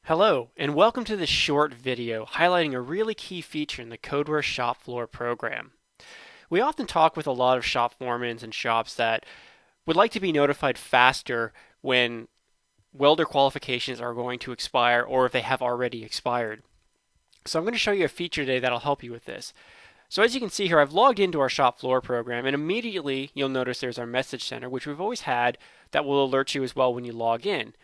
Hello, and welcome to this short video highlighting a really key feature in the Codeware Shopfloor program. We often talk with a lot of shop foremans and shops that would like to be notified faster when welder qualifications are going to expire or if they have already expired. So I'm going to show you a feature today that'll help you with this. So as you can see here, I've logged into our Shopfloor program, and immediately you'll notice there's our message center, which we've always had, that will alert you as well when you log in.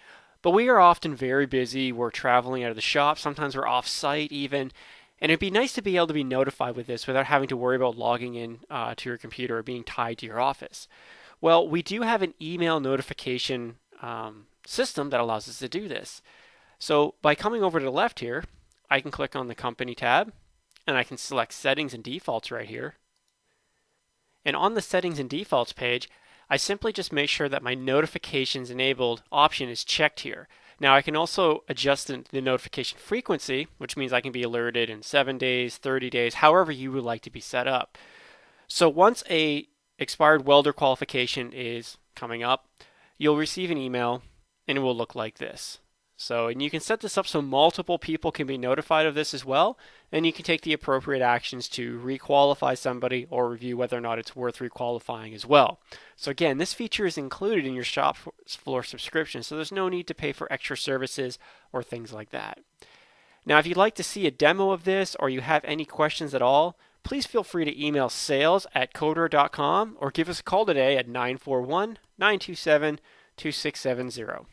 But we are often very busy. We're traveling out of the shop. Sometimes we're off site even. And it'd be nice to be able to be notified with this without having to worry about logging in to your computer or being tied to your office. Well, we do have an email notification system that allows us to do this. So by coming over to the left here, I can click on the company tab and I can select settings and defaults right here. And on the settings and defaults page, I simply just make sure that my notifications enabled option is checked here. Now I can also adjust the notification frequency, which means I can be alerted in 7 days, 30 days, however you would like to be set up. So once a expired welder qualification is coming up, you'll receive an email and it will look like this. And you can set this up so multiple people can be notified of this as well, and you can take the appropriate actions to requalify somebody or review whether or not it's worth requalifying as well. So again, this feature is included in your Shopfloor subscription, so there's no need to pay for extra services or things like that. Now, if you'd like to see a demo of this or you have any questions at all, please feel free to email sales@codeware.com or give us a call today at 941-927-2670.